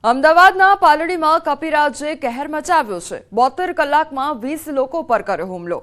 અમદાવાદના પાલડીમાં કપિરાજે કહેર મચાવ્યો છે। 72 કલાકમાં 20 લોકો પર કર્યો હુમલો।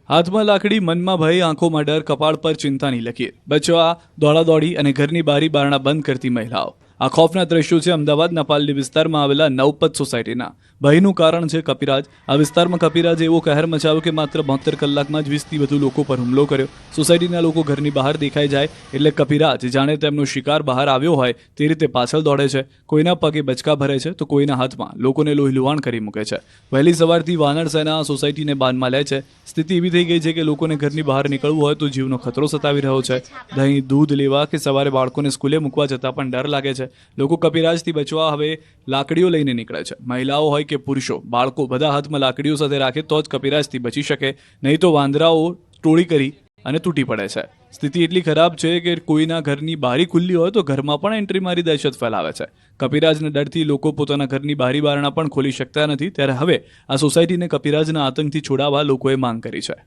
હાથમાં લાકડી, મનમાં ભય, આંખોમાં ડર, કપાળ પર ચિંતાની લકીર। બચવા દોડાદોડી અને ઘરની બારી બારણા બંધ કરતી મહિલાઓ। આ ખોફના દ્રશ્યો છે અમદાવાદના પાલડી વિસ્તારમાં આવેલા નવપત સોસાયટીના। ભયનું કારણ છે કપિરાજ। આ વિસ્તારમાં કપિરાજે એવો કહેર મચાવ્યો કે માત્ર 72 કલાકમાં જ 20થી વધુ લોકો પર હુમલો કર્યો। સોસાયટીના લોકો ઘરની બહાર દેખાઈ જાય એટલે કપિરાજ જાણે તેમનો શિકાર બહાર આવ્યો હોય તે રીતે પાછળ દોડે છે। કોઈના પગે બચકા ભરે છે તો કોઈના હાથમાં લોકોને લોહીલુહાણ કરી મૂકે છે। વહેલી સવારથી વાનર સેના સોસાયટીને બાનમાં લે છે। સ્થિતિ એવી થઈ ગઈ છે કે લોકોને ઘરની બહાર નીકળવું હોય તો જીવનો ખતરો સતાવી રહ્યો છે। દહીં, દૂધ લેવા કે સવારે બાળકોને સ્કૂલે મૂકવા જતાં પણ ડર લાગે છે। લોકો કપિરાજથી બચવા હવે લાકડીઓ લઈને નીકળે છે। મહિલાઓ હોય કે પુરુષો, બાળકો બધા હાથમાં લાકડીઓ સાથે રાખે તો જ કપિરાજથી બચી શકે, નહીં તો વાંદરાઓ ટોળી કરી અને તૂટી પડે છે। સ્થિતિ એટલી ખરાબ છે કે કોઈના ઘરની બારી ખુલ્લી હોય તો ઘરમાં પણ એન્ટ્રી મારી દહેશત ફેલાવે છે। કપિરાજના ડરથી લોકો પોતાના ઘરની બારી બારણા પણ ખોલી શકતા નથી। ત્યારે હવે આ સોસાયટીને કપિરાજના આતંકથી છોડાવવા લોકોએ માંગ કરી છે।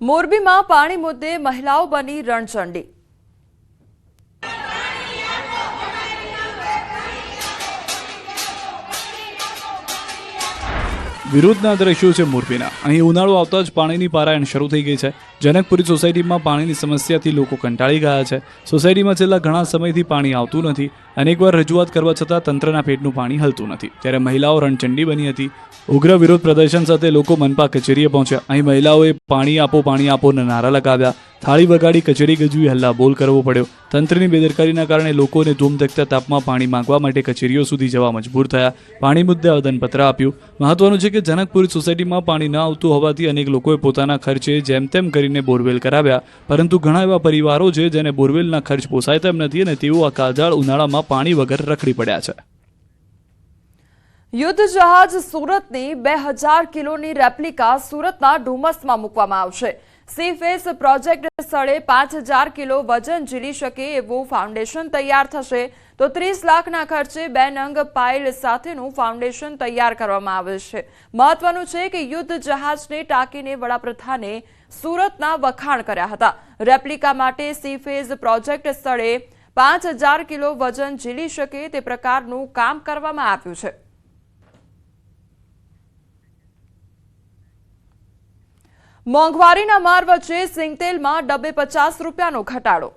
મોરબીમાં પાણી મુદ્દે મહિલાઓ બની રણચંડી। વિરોધના દ્રશ્યો છે મોરબીના। અહીં ઉનાળો આવતા જ પાણીની પારાયણ શરૂ થઈ ગઈ છે। જનકપુરી સોસાયટીમાં પાણીની સમસ્યાથી લોકો કંટાળી ગયા છે। સોસાયટીમાં છેલ્લા ઘણા સમયથી પાણી આવતું નથી। અનેકવાર રજૂઆત કરવા છતાં તંત્રના પેટનું પાણી હલતું નથી। ત્યારે મહિલાઓ રણચંડી બની હતી। ઉગ્ર વિરોધ પ્રદર્શન સાથે લોકો મનપા કચેરીએ પહોંચ્યા। અહીં મહિલાઓએ પાણી આપોના નારા લગાવ્યા। થાળી વગાડી કચેરી ગજવી હલ્લા બોલ કરવો પડ્યો। તંત્રની બેદરકારીના કારણે લોકોને ધૂમધકતા તાપમાં પાણી માંગવા માટે કચેરીઓ સુધી જવા મજબૂર થયા। પાણી મુદ્દે આવેદનપત્ર આપ્યું। મહત્વનું છે કે જનકપુરી સોસાયટીમાં પાણી ન આવતું હોવાથી અનેક લોકોએ પોતાના ખર્ચે જેમ તેમ કરીને બોરવેલ કરાવ્યા, પરંતુ ઘણા એવા પરિવારો છે જેને બોરવેલના ખર્ચ પોસાય તેમ નથી અને તેઓ આ કાળઝાળ ઉનાળામાં પાણી વગર રખડી પડ્યા છે। યુદ્ધ જહાજ સુરતની 2000 કિલોની રેપ્લિકા સુરતના ડુમસમાં મૂકવામાં આવશે। સીફેસ પ્રોજેક્ટ સ્થળે 5000 કિલો વજન ઝીલી શકે એવું ફાઉન્ડેશન તૈયાર થશે તો 30 લાખના ખર્ચે 2 નંગ પાઇલ સાથેનું ફાઉન્ડેશન તૈયાર કરવામાં આવે છે। મહત્વનું છે કે યુદ્ધ જહાજને ટાંકીને વડાપ્રધાને સુરતના વખાણ કર્યા હતા। રેપ્લિકા માટે સીફેઝ પ્રોજેક્ટ સ્થળે 5000 કિલો વજન ઝીલી શકે તે પ્રકારનું કામ કરવામાં આવ્યું છે। મોંઘવારીના માર વચ્ચે સિંગતેલમાં ડબ્બે 50 રૂપિયાનો ઘટાડો।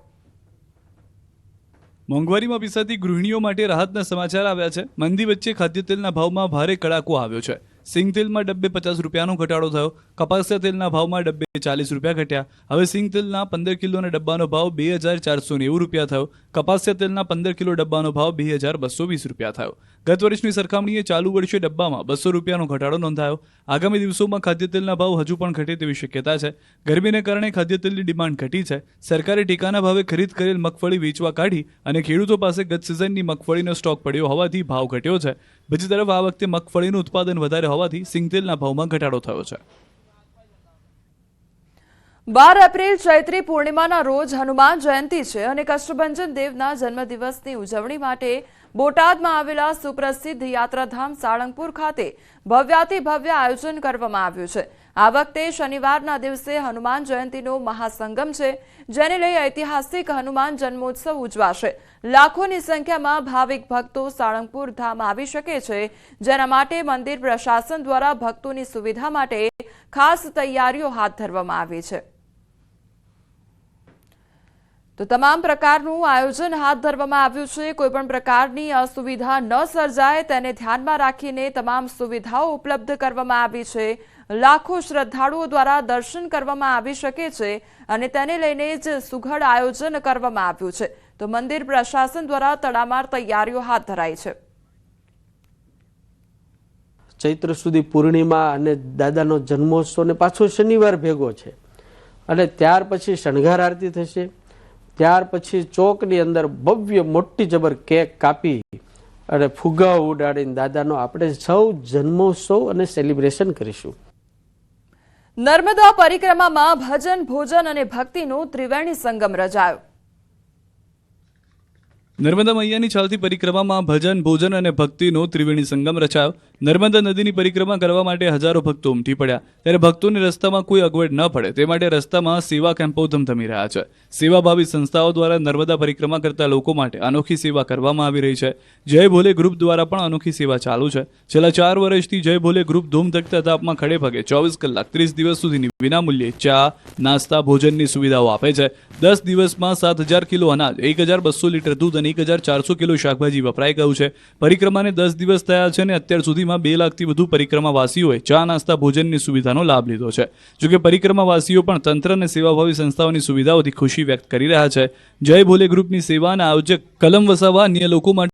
મોંઘવારીમાં પીસાતી ગૃહિણીઓ માટે રાહતના સમાચાર આવ્યા છે। મંદી વચ્ચે ખાદ્યતેલના ભાવમાં ભારે કડાકો આવ્યો છે। સિંગતેલમાં ડબ્બે 50 રૂપિયાનો ઘટાડો થયો। કપાસિયા તેલના ભાવમાં ડબ્બે 40 રૂપિયા ઘટ્યા। હવે સિંગતેલના 15 કિલોના ડબ્બાનો ભાવ 2490 રૂપિયા થયો। કપાસિયા તેલના 15 કિલો ડબ્બાનો ભાવ 2220 રૂપિયા થયો। ગત વર્ષની સરખામણીએ ચાલુ વર્ષે ડબ્બામાં 200 રૂપિયાનો ઘટાડો નોંધાયો। આગામી દિવસોમાં ખાદ્યતેલના ભાવ હજુ પણ ઘટે તેવી શક્યતા છે। ગરમીને કારણે ખાદ્યતેલની ડિમાન્ડ ઘટી છે। સરકારે ટેકાના ભાવે ખરીદ કરેલ મગફળી વેચવા કાઢી અને ખેડૂતો પાસે ગત સિઝનની મગફળીનો સ્ટોક પડ્યો હોવાથી ભાવ ઘટ્યો છે। બીજી તરફ આ વખતે મગફળીનું ઉત્પાદન વધારે હોવાથી સિંગતેલના ભાવમાં ઘટાડો થયો છે। 12 એપ્રિલ ચૈત્રી પૂર્ણિમાના રોજ હનુમાન જયંતિ છે અને કષ્ટભંજન દેવના જન્મદિવસની ઉજવણી માટે બોટાદમાં આવેલા સુપ્રસિદ્ધ યાત્રાધામ સાળંગપુર ખાતે ભવ્યાતિ ભવ્ય આયોજન કરવામાં આવ્યું છે। આ વખતે શનિવારના દિવસે હનુમાન જયંતિનો મહાસંગમ છે, જેને લઈ ઐતિહાસિક હનુમાન જન્મોત્સવ ઉજવાશે। લાખોની સંખ્યામાં ભાવિક ભક્તો સાળંગપુર ધામ આવી શકે છે, જેના માટે મંદિર પ્રશાસન દ્વારા ભક્તોની સુવિધા માટે ખાસ તૈયારીઓ હાથ ધરવામાં આવી છે। તો તમામ પ્રકારનું આયોજન હાથ ધરવામાં આવ્યું છે। કોઈપણ પ્રકારની અસુવિધા ન સર્જાય તેને ધ્યાનમાં રાખીને તમામ સુવિધાઓ ઉપલબ્ધ કરવામાં આવી છે। લાખો શ્રદ્ધાળુઓ દ્વારા દર્શન કરવામાં આવી શકે છે અને તેને લઈને જ સુઘડ આયોજન કરવામાં આવ્યું છે। તો મંદિર પ્રશાસન દ્વારા તડામાર તૈયારીઓ હાથ ધરાઈ છે। ચૈત્ર સુધી પૂર્ણિમા અને દાદાનો જન્મોત્સવ ને પાછો શનિવાર ભેગો છે અને ત્યાર પછી શણગાર આરતી થશે। ત્યાર પછી ચોકની અંદર ભવ્ય મોટી જબર કેક કાપી અને ફુગાઓ ઉડાડીને દાદાનો આપણે સૌ જન્મોત્સવ અને સેલિબ્રેશન કરીશું। નર્મદા પરિક્રમામાં ભજન, ભોજન અને ભક્તિનો ત્રિવેણી સંગમ રચાયો। નર્મદા મૈયાની ચાલતી પરિક્રમામાં ભજન ભોજન અને ભક્તિનો ત્રિવેણી સંગમ રચાયો. નર્મદા નદીની પરિક્રમા કરવા માટે હજારો ભક્તો ઉમટી પડ્યા. ત્યારે ભક્તોને રસ્તામાં કોઈ અગવડ ન પડે તે માટે રસ્તામાં સેવા કેમ્પો ધમધમી રહ્યા છે. સેવાભાવી સંસ્થાઓ દ્વારા નર્મદા પરિક્રમા કરતા લોકો માટે અનોખી સેવા કરવામાં આવી રહી છે. જય ભોલે ગ્રુપ દ્વારા પણ અનોખી સેવા ચાલુ છે. છેલ્લા 4 વર્ષથી જય ભોલે ગ્રુપ ધૂમધકતા તાપમાં ખડે પગે 24 કલાક 30 દિવસ સુધીની વિનામૂલ્યે ચા નાસ્તા ભોજનની સુવિધાઓ આપે છે. 10 દિવસમાં 7000 કિલો અનાજ 1200 લીટર દૂધ અને 1400 કિલો શાકભાજી વપરાઈ ગયું છે. પરિક્રમાને 10 દિવસ થયા છે અને અત્યાર સુધીમાં 2 લાખથી વધુ પરિક્રમાવાસીઓએ ચા નાસ્તા ભોજનની સુવિધાનો લાભ લીધો છે. જોકે પરિક્રમાવાસીઓ પણ તંત્ર અને સેવાભાવી સંસ્થાઓની સુવિધાઓથી ખુશી વ્યક્ત કરી રહ્યા છે. જય ભોલે ગ્રુપની સેવાના આયોજક કલમ વસાવા અન્ય લોકો માટે